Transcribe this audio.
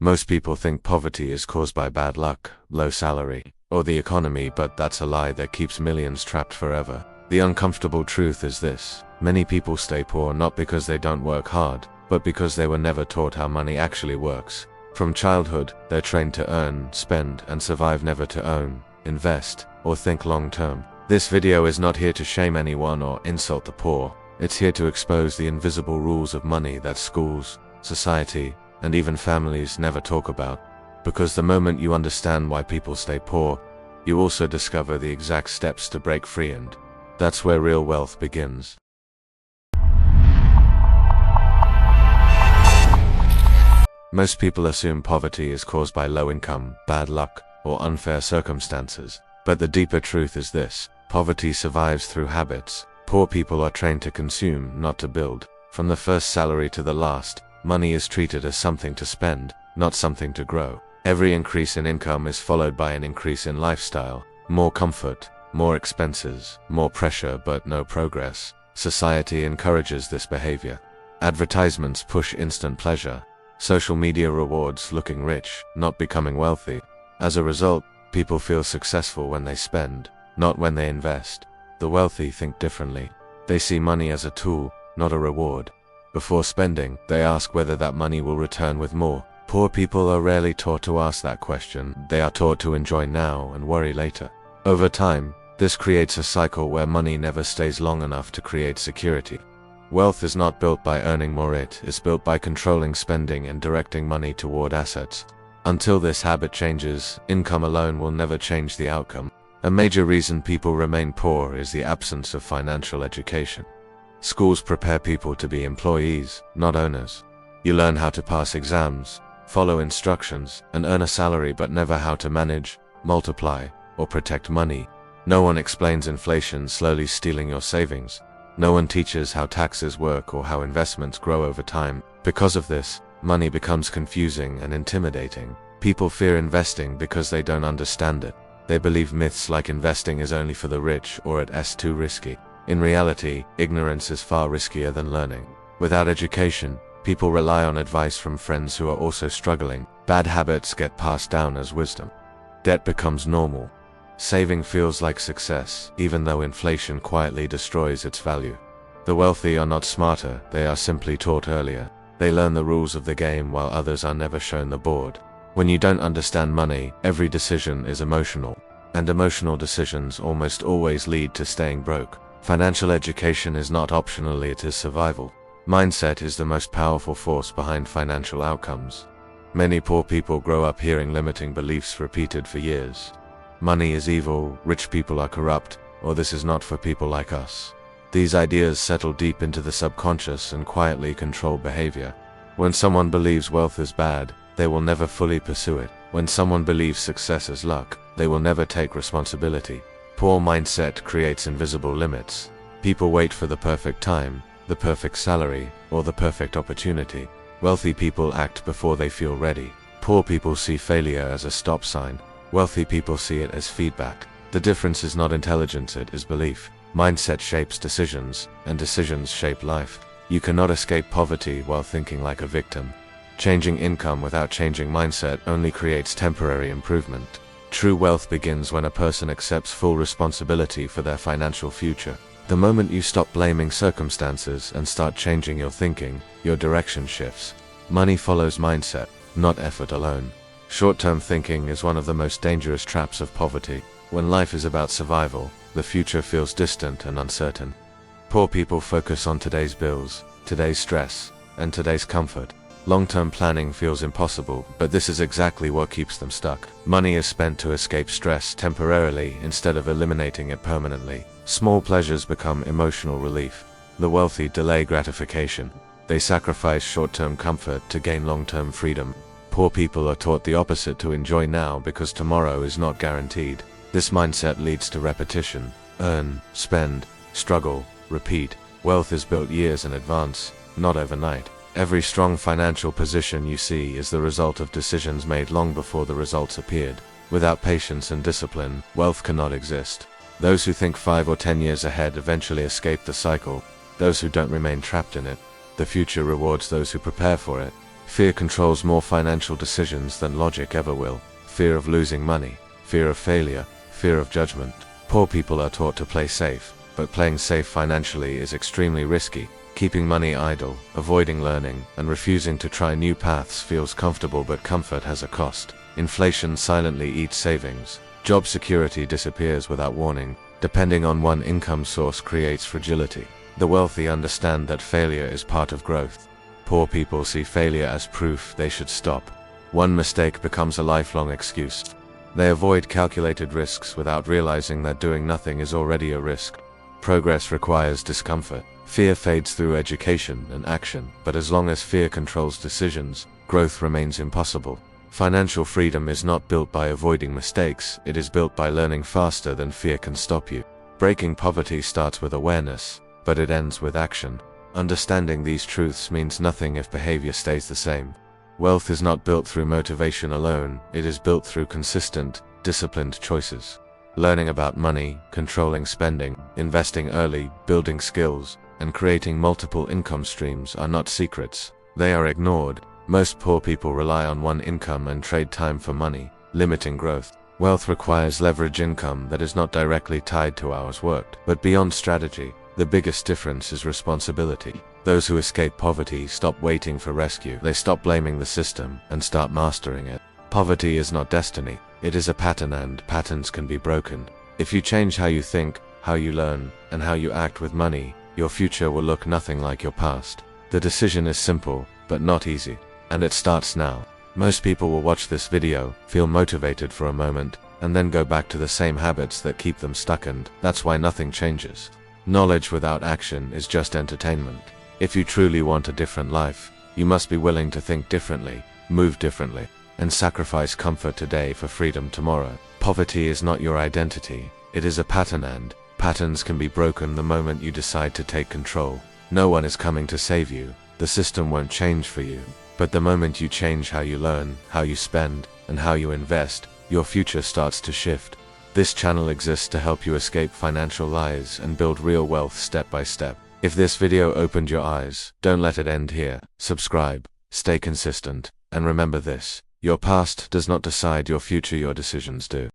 Most people think poverty is caused by bad luck, low salary, or the economy, but that's a lie that keeps millions trapped forever. The uncomfortable truth is this: many people stay poor not because they don't work hard, but because they were never taught how money actually works. From childhood, they're trained to earn, spend, and survive, never to own, invest, or think long term. This video is not here to shame anyone or insult the poor. It's here to expose the invisible rules of money that schools, society, and even families never talk about. Because the moment you understand why people stay poor, you also discover the exact steps to break free, and that's where real wealth begins. Most people assume poverty is caused by low income, bad luck, or unfair circumstances. But the deeper truth is this: poverty survives through habits. Poor people are trained to consume, not to build. From the first salary to the last, money is treated as something to spend, not something to grow. Every increase in income is followed by an increase in lifestyle. More comfort, more expenses, more pressure, but no progress. Society encourages this behavior. Advertisements push instant pleasure. Social media rewards looking rich, not becoming wealthy. As a result, people feel successful when they spend, not when they invest. The wealthy think differently. They see money as a tool, not a reward. Before spending, they ask whether that money will return with more. Poor people are rarely taught to ask that question. They are taught to enjoy now and worry later. Over time, this creates a cycle where money never stays long enough to create security. Wealth is not built by earning more, it is built by controlling spending and directing money toward assets. Until this habit changes, income alone will never change the outcome. A major reason people remain poor is the absence of financial education. Schools prepare people to be employees, not owners. You learn how to pass exams, follow instructions, and earn a salary, but never how to manage, multiply, or protect money. No one explains inflation slowly stealing your savings. No one teaches how taxes work or how investments grow over time. Because of this, money becomes confusing and intimidating. People fear investing because they don't understand it. They believe myths like investing is only for the rich or it's too risky. In reality, ignorance is far riskier than learning. Without education, people rely on advice from friends who are also struggling. Bad habits get passed down as wisdom. Debt becomes normal. Saving feels like success, even though inflation quietly destroys its value. The wealthy are not smarter, they are simply taught earlier. They learn the rules of the game while others are never shown the board. When you don't understand money, every decision is emotional. And emotional decisions almost always lead to staying broke. Financial education is not optional, it is survival. Mindset is the most powerful force behind financial outcomes. Many poor people grow up hearing limiting beliefs repeated for years. Money is evil, rich people are corrupt, or this is not for people like us. These ideas settle deep into the subconscious and quietly control behavior. When someone believes wealth is bad, they will never fully pursue it. When someone believes success is luck, they will never take responsibility. Poor mindset creates invisible limits. People wait for the perfect time, the perfect salary, or the perfect opportunity. Wealthy people act before they feel ready. Poor people see failure as a stop sign. Wealthy people see it as feedback. The difference is not intelligence, it is belief. Mindset shapes decisions, and decisions shape life. You cannot escape poverty while thinking like a victim. Changing income without changing mindset only creates temporary improvement. True wealth begins when a person accepts full responsibility for their financial future. The moment you stop blaming circumstances and start changing your thinking, your direction shifts. Money follows mindset, not effort alone. Short-term thinking is one of the most dangerous traps of poverty. When life is about survival, the future feels distant and uncertain. Poor people focus on today's bills, today's stress, and today's comfort. Long-term planning feels impossible, but this is exactly what keeps them stuck. Money is spent to escape stress temporarily instead of eliminating it permanently. Small pleasures become emotional relief. The wealthy delay gratification. They sacrifice short-term comfort to gain long-term freedom. Poor people are taught the opposite, to enjoy now because tomorrow is not guaranteed. This mindset leads to repetition. Earn, spend, struggle, repeat. Wealth is built years in advance, not overnight. Every strong financial position you see is the result of decisions made long before the results appeared. Without patience and discipline, wealth cannot exist. Those who think 5 or 10 years ahead eventually escape the cycle. Those who don't remain trapped in it. The future rewards those who prepare for it. Fear controls more financial decisions than logic ever will. Fear of losing money, fear of failure, fear of judgment. Poor people are taught to play safe, but playing safe financially is extremely risky. Keeping money idle, avoiding learning, and refusing to try new paths feels comfortable, but comfort has a cost. Inflation silently eats savings. Job security disappears without warning. Depending on one income source creates fragility. The wealthy understand that failure is part of growth. Poor people see failure as proof they should stop. One mistake becomes a lifelong excuse. They avoid calculated risks without realizing that doing nothing is already a risk. Progress requires discomfort. Fear fades through education and action, but as long as fear controls decisions, growth remains impossible. Financial freedom is not built by avoiding mistakes, it is built by learning faster than fear can stop you. Breaking poverty starts with awareness, but it ends with action. Understanding these truths means nothing if behavior stays the same. Wealth is not built through motivation alone, it is built through consistent, disciplined choices. Learning about money, controlling spending, investing early, building skills, and creating multiple income streams are not secrets. They are ignored. Most poor people rely on one income and trade time for money, limiting growth. Wealth requires leverage income that is not directly tied to hours worked, but beyond strategy. The biggest difference is responsibility. Those who escape poverty stop waiting for rescue. They stop blaming the system and start mastering it. Poverty is not destiny. It is a pattern, and patterns can be broken. If you change how you think, how you learn, and how you act with money, your future will look nothing like your past. The decision is simple, but not easy. And it starts now. Most people will watch this video, feel motivated for a moment, and then go back to the same habits that keep them stuck, and that's why nothing changes. Knowledge without action is just entertainment. If you truly want a different life, you must be willing to think differently, move differently, and sacrifice comfort today for freedom tomorrow. Poverty is not your identity, it is a pattern, and patterns can be broken the moment you decide to take control. No one is coming to save you, the system won't change for you. But the moment you change how you learn, how you spend, and how you invest, your future starts to shift. This channel exists to help you escape financial lies and build real wealth step by step. If this video opened your eyes, don't let it end here. Subscribe, stay consistent, and remember this: your past does not decide your future, your decisions do.